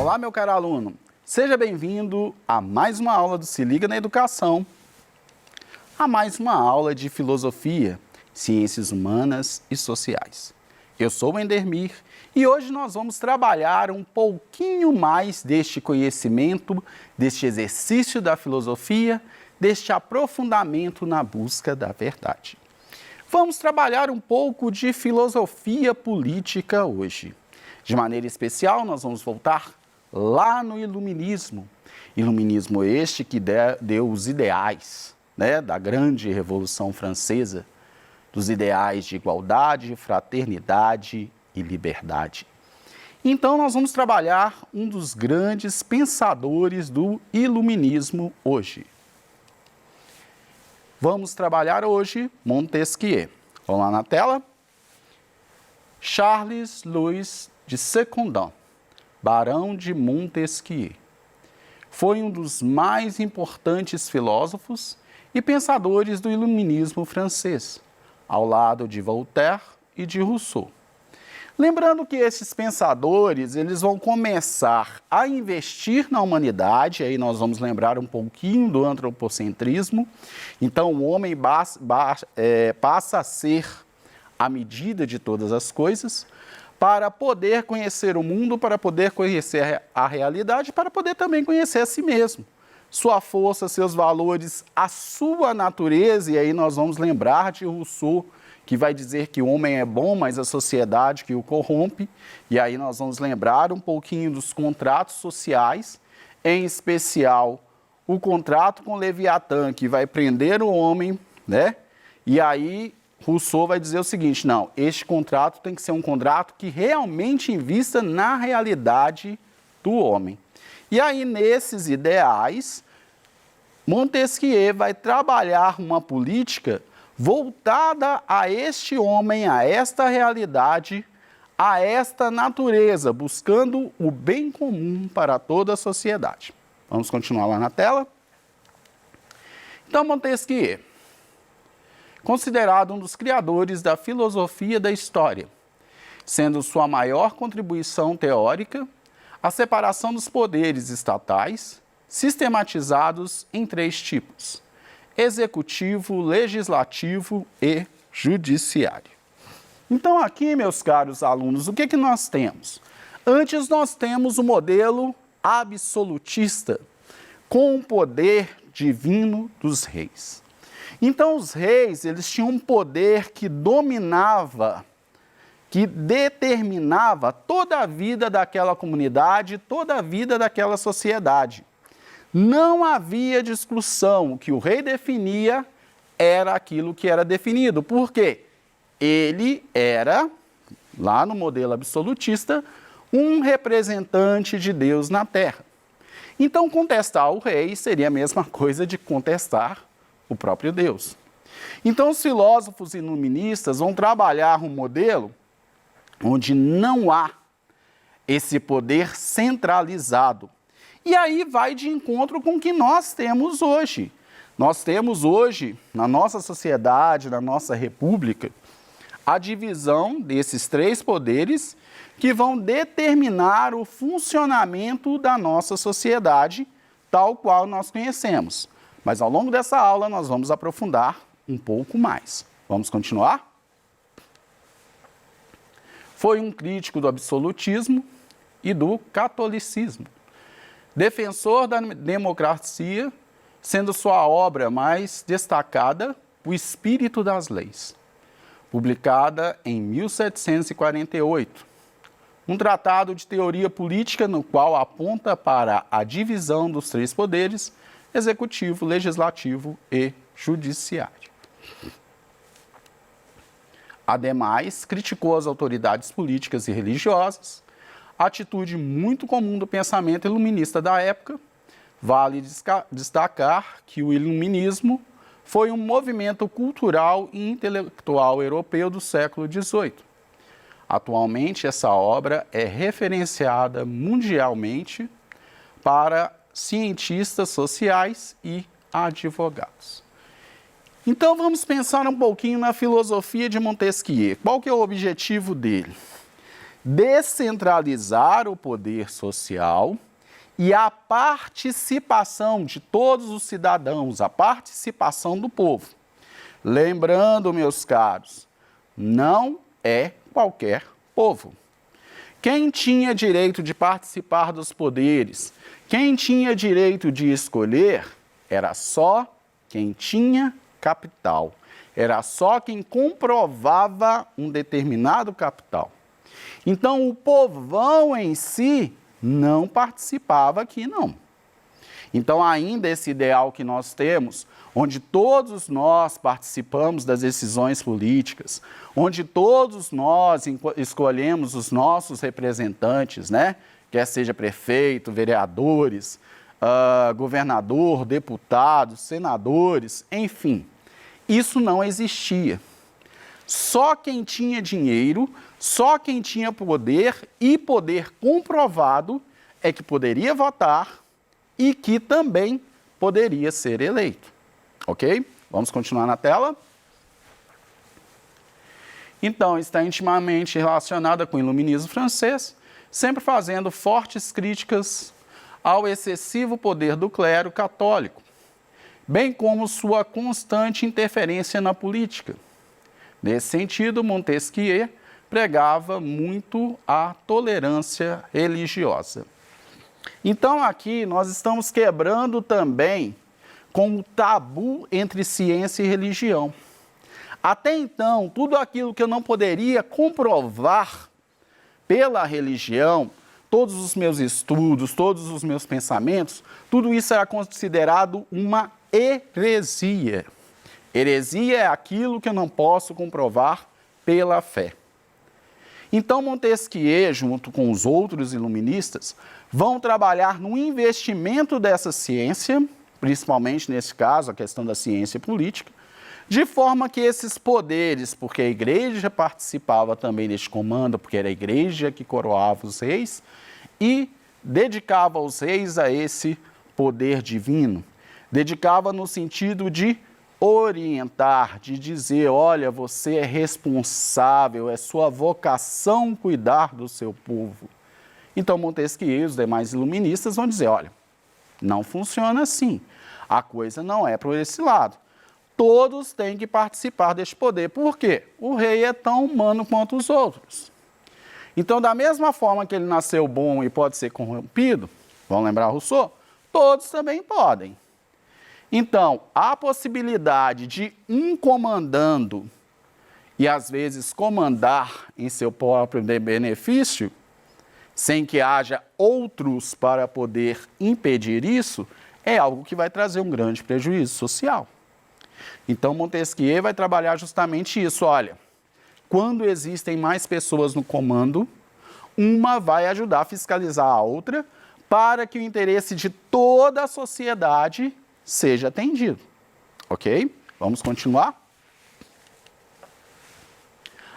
Olá, meu caro aluno. Seja bem-vindo a mais uma aula do Se Liga na Educação, a mais uma aula de Filosofia, Ciências Humanas e Sociais. Eu sou o Endermir e hoje nós vamos trabalhar um pouquinho mais deste conhecimento, deste exercício da filosofia, deste aprofundamento na busca da verdade. Vamos trabalhar um pouco de filosofia política hoje. De maneira especial, nós vamos voltar lá no Iluminismo. Iluminismo este que deu os ideais, da grande Revolução Francesa, dos ideais de igualdade, fraternidade e liberdade. Então, nós vamos trabalhar um dos grandes pensadores do Iluminismo hoje. Vamos trabalhar hoje Montesquieu. Vamos lá na tela. Charles Louis de Secondant, Barão de Montesquieu. Foi um dos mais importantes filósofos e pensadores do Iluminismo francês, ao lado de Voltaire e de Rousseau. Lembrando que esses pensadores, eles vão começar a investir na humanidade, aí nós vamos lembrar um pouquinho do antropocentrismo. Então, o homem passa a ser a medida de todas as coisas, para poder conhecer o mundo, para poder conhecer a realidade, para poder também conhecer a si mesmo. Sua força, seus valores, a sua natureza, e aí nós vamos lembrar de Rousseau, que vai dizer que o homem é bom, mas a sociedade que o corrompe. E aí nós vamos lembrar um pouquinho dos contratos sociais, em especial o contrato com Leviatã, que vai prender o homem, E aí Rousseau vai dizer o seguinte, não, este contrato tem que ser um contrato que realmente invista na realidade do homem. E aí, nesses ideais, Montesquieu vai trabalhar uma política voltada a este homem, a esta realidade, a esta natureza, buscando o bem comum para toda a sociedade. Vamos continuar lá na tela? Então, Montesquieu, considerado um dos criadores da filosofia da história, sendo sua maior contribuição teórica a separação dos poderes estatais, sistematizados em 3 tipos: executivo, legislativo e judiciário. Então aqui, meus caros alunos, o que nós temos? Antes nós temos o modelo absolutista, com o poder divino dos reis. Então os reis, eles tinham um poder que dominava, que determinava toda a vida daquela comunidade, toda a vida daquela sociedade. Não havia discussão, o que o rei definia era aquilo que era definido. Por quê? Ele era, lá no modelo absolutista, um representante de Deus na terra. Então contestar o rei seria a mesma coisa de contestar o próprio Deus. Então os filósofos iluministas vão trabalhar um modelo onde não há esse poder centralizado. E aí vai de encontro com o que nós temos hoje. Nós temos hoje, na nossa sociedade, na nossa república, a divisão desses 3 poderes que vão determinar o funcionamento da nossa sociedade, tal qual nós conhecemos. Mas ao longo dessa aula nós vamos aprofundar um pouco mais. Vamos continuar? Foi um crítico do absolutismo e do catolicismo. Defensor da democracia, sendo sua obra mais destacada O Espírito das Leis, publicada em 1748. Um tratado de teoria política no qual aponta para a divisão dos 3 poderes, executivo, legislativo e judiciário. Ademais, criticou as autoridades políticas e religiosas, atitude muito comum do pensamento iluminista da época. Vale destacar que o iluminismo foi um movimento cultural e intelectual europeu do século XVIII. Atualmente, essa obra é referenciada mundialmente para cientistas sociais e advogados. Então vamos pensar um pouquinho na filosofia de Montesquieu. Qual que é o objetivo dele? descentralizar o poder social e a participação de todos os cidadãos, a participação do povo. Lembrando, meus caros, não é qualquer povo. Quem tinha direito de participar dos poderes, quem tinha direito de escolher, era só quem tinha capital. Era só quem comprovava um determinado capital. Então, o povão em si não participava aqui, não. Então, ainda esse ideal que nós temos, onde todos nós participamos das decisões políticas, onde todos nós escolhemos os nossos representantes, né? Quer seja prefeito, vereadores, governador, deputados, senadores, enfim. Isso não existia. Só quem tinha dinheiro, só quem tinha poder e poder comprovado é que poderia votar e que também poderia ser eleito. Ok? Vamos continuar na tela? Então, está intimamente relacionada com o iluminismo francês, sempre fazendo fortes críticas ao excessivo poder do clero católico, bem como sua constante interferência na política. Nesse sentido, Montesquieu pregava muito a tolerância religiosa. Então, aqui nós estamos quebrando também com o tabu entre ciência e religião. Até então, tudo aquilo que eu não poderia comprovar pela religião, todos os meus estudos, todos os meus pensamentos, tudo isso era considerado uma heresia. Heresia é aquilo que eu não posso comprovar pela fé. Então, Montesquieu, junto com os outros iluministas, vão trabalhar no investimento dessa ciência, principalmente nesse caso, a questão da ciência política, de forma que esses poderes, porque a igreja participava também deste comando, porque era a igreja que coroava os reis, e dedicava os reis a esse poder divino. Dedicava no sentido de orientar, de dizer, olha, você é responsável, é sua vocação cuidar do seu povo. Então, Montesquieu e os demais iluministas vão dizer, olha, não funciona assim, a coisa não é por esse lado. Todos têm que participar deste poder. Por quê? O rei é tão humano quanto os outros. Então, da mesma forma que ele nasceu bom e pode ser corrompido, vamos lembrar Rousseau, todos também podem. Então, a possibilidade de um comandando e, às vezes, comandar em seu próprio benefício, sem que haja outros para poder impedir isso, é algo que vai trazer um grande prejuízo social. Então, Montesquieu vai trabalhar justamente isso. Olha, quando existem mais pessoas no comando, uma vai ajudar a fiscalizar a outra para que o interesse de toda a sociedade seja atendido. Ok? Vamos continuar?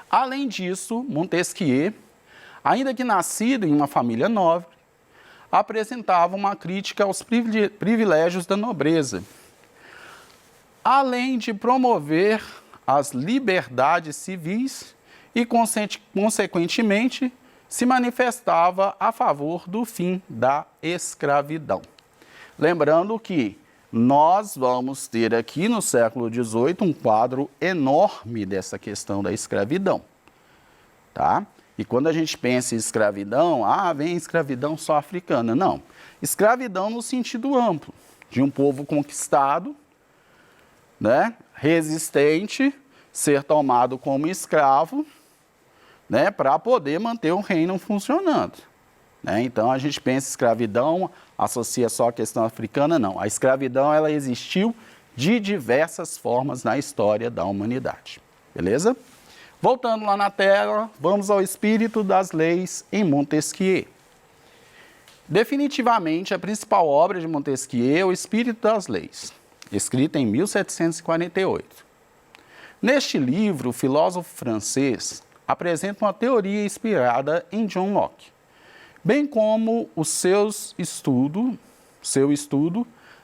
Além disso, Montesquieu, ainda que nascido em uma família nobre, apresentava uma crítica aos privilégios da nobreza, além de promover as liberdades civis e, consequentemente, se manifestava a favor do fim da escravidão. Lembrando que nós vamos ter aqui no século XVIII um quadro enorme dessa questão da escravidão, tá? E quando a gente pensa em escravidão, vem escravidão só africana. Não, escravidão no sentido amplo, de um povo conquistado, né, resistente, ser tomado como escravo, né, para poder manter o reino funcionando. Né? Então, a gente pensa em escravidão, associa só a questão africana, não. A escravidão, ela existiu de diversas formas na história da humanidade. Beleza? Voltando lá na tela, vamos ao espírito das leis em Montesquieu. Definitivamente, a principal obra de Montesquieu é o Espírito das Leis, escrita em 1748. Neste livro, o filósofo francês apresenta uma teoria inspirada em John Locke, bem como o seu estudo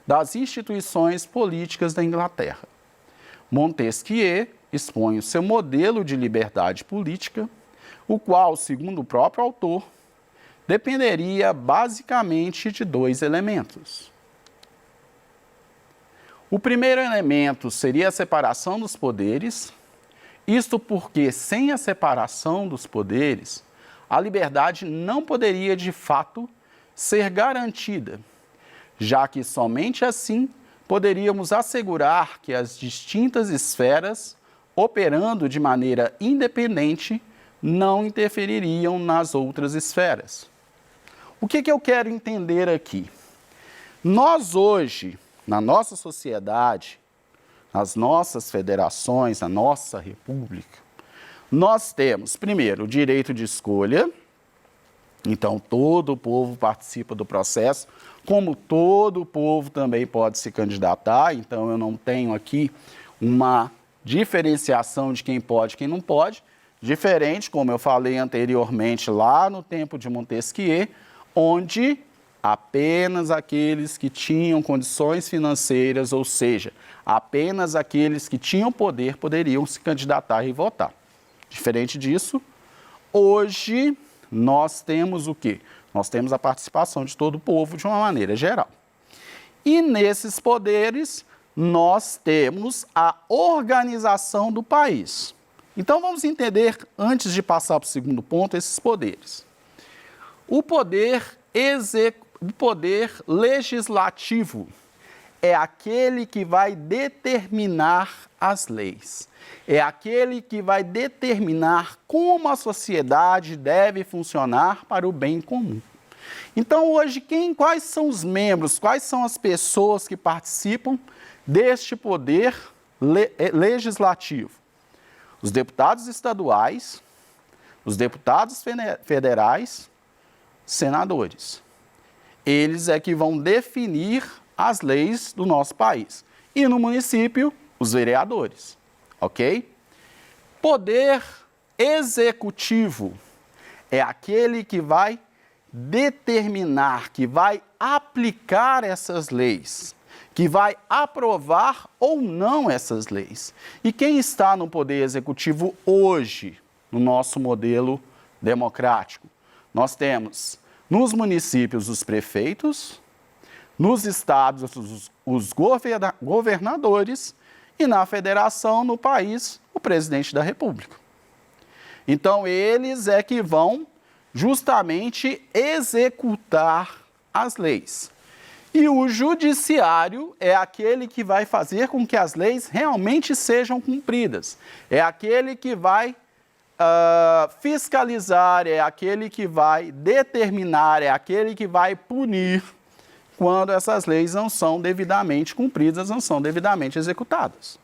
das instituições políticas da Inglaterra. Montesquieu expõe o seu modelo de liberdade política, o qual, segundo o próprio autor, dependeria basicamente de dois elementos. O primeiro elemento seria a separação dos poderes, isto porque, sem a separação dos poderes, a liberdade não poderia, de fato, ser garantida, já que somente assim poderíamos assegurar que as distintas esferas, operando de maneira independente, não interfeririam nas outras esferas. O que eu quero entender aqui? Nós hoje, na nossa sociedade, nas nossas federações, na nossa república, nós temos, primeiro, o direito de escolha. Então, todo o povo participa do processo, como todo o povo também pode se candidatar. Então, eu não tenho aqui uma diferenciação de quem pode e quem não pode, diferente, como eu falei anteriormente, lá no tempo de Montesquieu, onde apenas aqueles que tinham condições financeiras, ou seja, apenas aqueles que tinham poder, poderiam se candidatar e votar. Diferente disso, hoje nós temos o quê? Nós temos a participação de todo o povo de uma maneira geral. E nesses poderes, nós temos a organização do país. Então, vamos entender, antes de passar para o segundo ponto, esses poderes. O poder legislativo é aquele que vai determinar as leis. É aquele que vai determinar como a sociedade deve funcionar para o bem comum. Então, hoje, quais são os membros, quais são as pessoas que participam deste poder legislativo? Os deputados estaduais, os deputados federais, senadores. Eles é que vão definir as leis do nosso país. E no município, os vereadores, ok? Poder executivo é aquele que vai determinar, que vai aplicar essas leis, que vai aprovar ou não essas leis. E quem está no poder executivo hoje, no nosso modelo democrático? Nós temos nos municípios os prefeitos, nos estados os governadores e na federação, no país, o presidente da República. Então, eles é que vão justamente executar as leis. E o judiciário é aquele que vai fazer com que as leis realmente sejam cumpridas. É aquele que vai fiscalizar, é aquele que vai determinar, é aquele que vai punir quando essas leis não são devidamente cumpridas, não são devidamente executadas.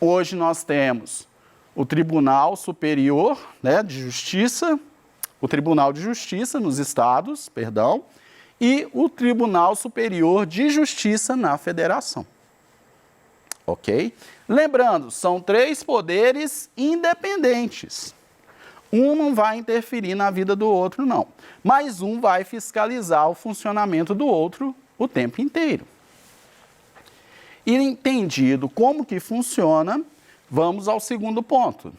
Hoje nós temos o Tribunal Superior, né, de Justiça, o Tribunal de Justiça nos estados, perdão, e o Tribunal Superior de Justiça na Federação. Ok? Lembrando, são três poderes independentes. Um não vai interferir na vida do outro, não. Mas um vai fiscalizar o funcionamento do outro o tempo inteiro. E entendido como que funciona, vamos ao segundo ponto.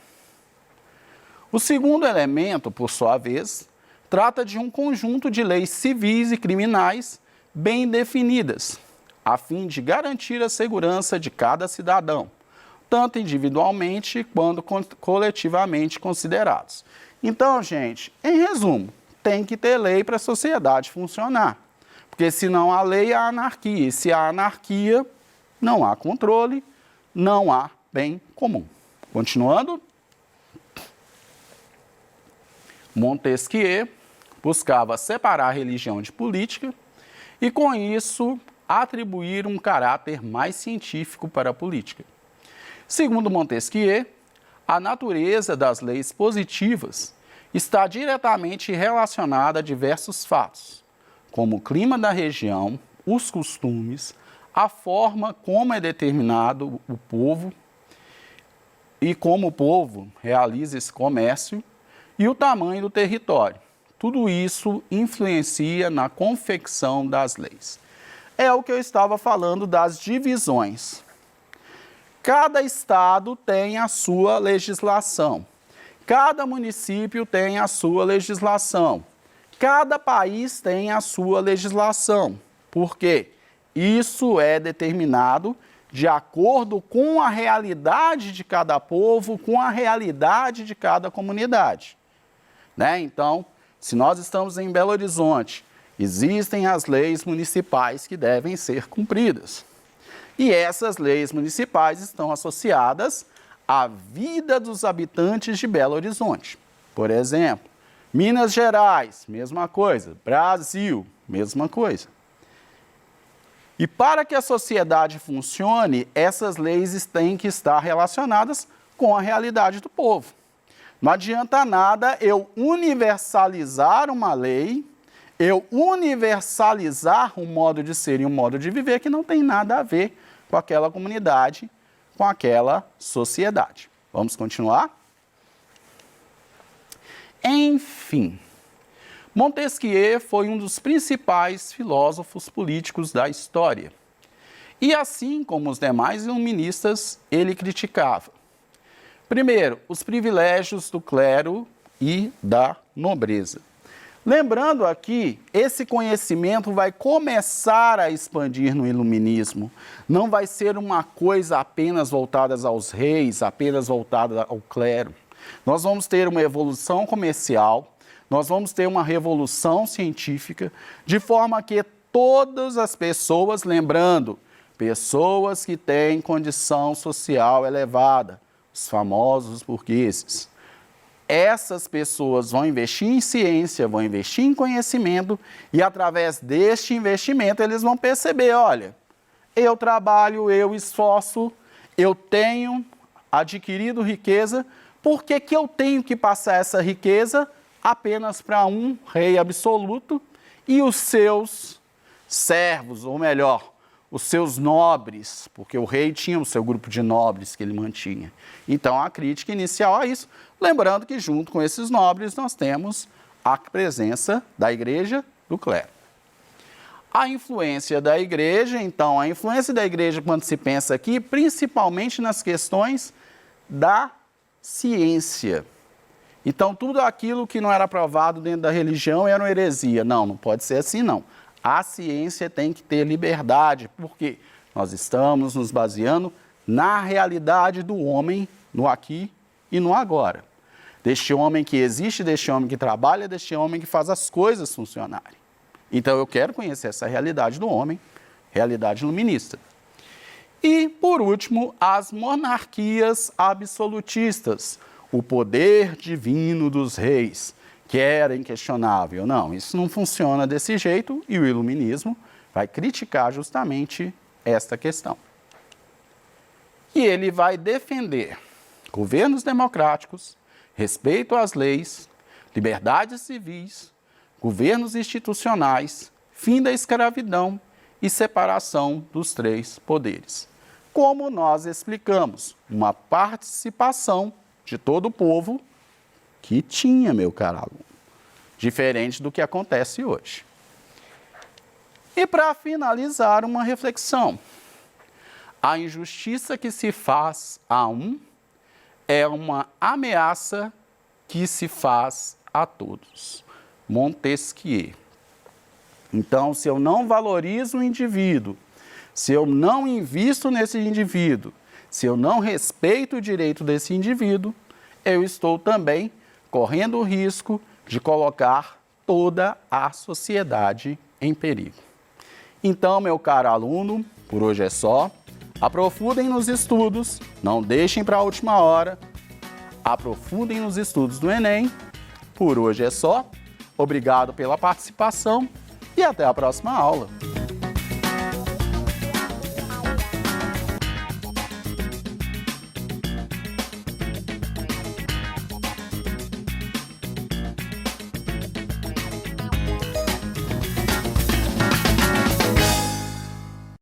O segundo elemento, por sua vez, trata de um conjunto de leis civis e criminais bem definidas, a fim de garantir a segurança de cada cidadão, tanto individualmente quanto coletivamente considerados. Então, gente, em resumo, tem que ter lei para a sociedade funcionar, porque se não há lei, há anarquia, e se há anarquia, não há controle, não há bem comum. Continuando, Montesquieu buscava separar a religião de política e, com isso, atribuir um caráter mais científico para a política. Segundo Montesquieu, a natureza das leis positivas está diretamente relacionada a diversos fatos, como o clima da região, os costumes, a forma como é determinado o povo e como o povo realiza esse comércio e o tamanho do território. Tudo isso influencia na confecção das leis. É o que eu estava falando das divisões. Cada estado tem a sua legislação. Cada município tem a sua legislação. Cada país tem a sua legislação. Por quê? Isso é determinado de acordo com a realidade de cada povo, com a realidade de cada comunidade. Né? Então, se nós estamos em Belo Horizonte, existem as leis municipais que devem ser cumpridas. E essas leis municipais estão associadas à vida dos habitantes de Belo Horizonte. Por exemplo, Minas Gerais, mesma coisa. Brasil, mesma coisa. E para que a sociedade funcione, essas leis têm que estar relacionadas com a realidade do povo. Não adianta nada eu universalizar uma lei, eu universalizar um modo de ser e um modo de viver que não tem nada a ver com aquela comunidade, com aquela sociedade. Vamos continuar? Enfim, Montesquieu foi um dos principais filósofos políticos da história. E assim como os demais iluministas, ele criticava, primeiro, os privilégios do clero e da nobreza. Lembrando aqui, esse conhecimento vai começar a expandir no iluminismo. Não vai ser uma coisa apenas voltada aos reis, apenas voltada ao clero. Nós vamos ter uma evolução comercial, nós vamos ter uma revolução científica, de forma que todas as pessoas, lembrando, pessoas que têm condição social elevada, os famosos burgueses, essas pessoas vão investir em ciência, vão investir em conhecimento e através deste investimento eles vão perceber, olha, eu trabalho, eu esforço, eu tenho adquirido riqueza, por que que eu tenho que passar essa riqueza apenas para um rei absoluto e os seus servos, ou melhor, os seus nobres, porque o rei tinha o seu grupo de nobres que ele mantinha. Então, a crítica inicial a isso, lembrando que junto com esses nobres nós temos a presença da igreja, do clero. A influência da igreja, então, a influência da igreja quando se pensa aqui, principalmente nas questões da ciência. Então, tudo aquilo que não era aprovado dentro da religião era uma heresia. Não, não pode ser assim, não. A ciência tem que ter liberdade, porque nós estamos nos baseando na realidade do homem, no aqui e no agora. Deste homem que existe, deste homem que trabalha, deste homem que faz as coisas funcionarem. Então, eu quero conhecer essa realidade do homem, realidade iluminista. E, por último, as monarquias absolutistas, o poder divino dos reis, que era inquestionável. Não, isso não funciona desse jeito e o iluminismo vai criticar justamente esta questão. E ele vai defender governos democráticos, respeito às leis, liberdades civis, governos institucionais, fim da escravidão e separação dos três poderes. Como nós explicamos, uma participação de todo o povo que tinha, meu caro aluno, diferente do que acontece hoje. E para finalizar, uma reflexão. A injustiça que se faz a um é uma ameaça que se faz a todos. Montesquieu. Então, se eu não valorizo o indivíduo, se eu não invisto nesse indivíduo, se eu não respeito o direito desse indivíduo, eu estou também correndo o risco de colocar toda a sociedade em perigo. Então, meu caro aluno, por hoje é só. Aprofundem nos estudos, não deixem para a última hora. Aprofundem nos estudos do Enem. Por hoje é só. Obrigado pela participação e até a próxima aula.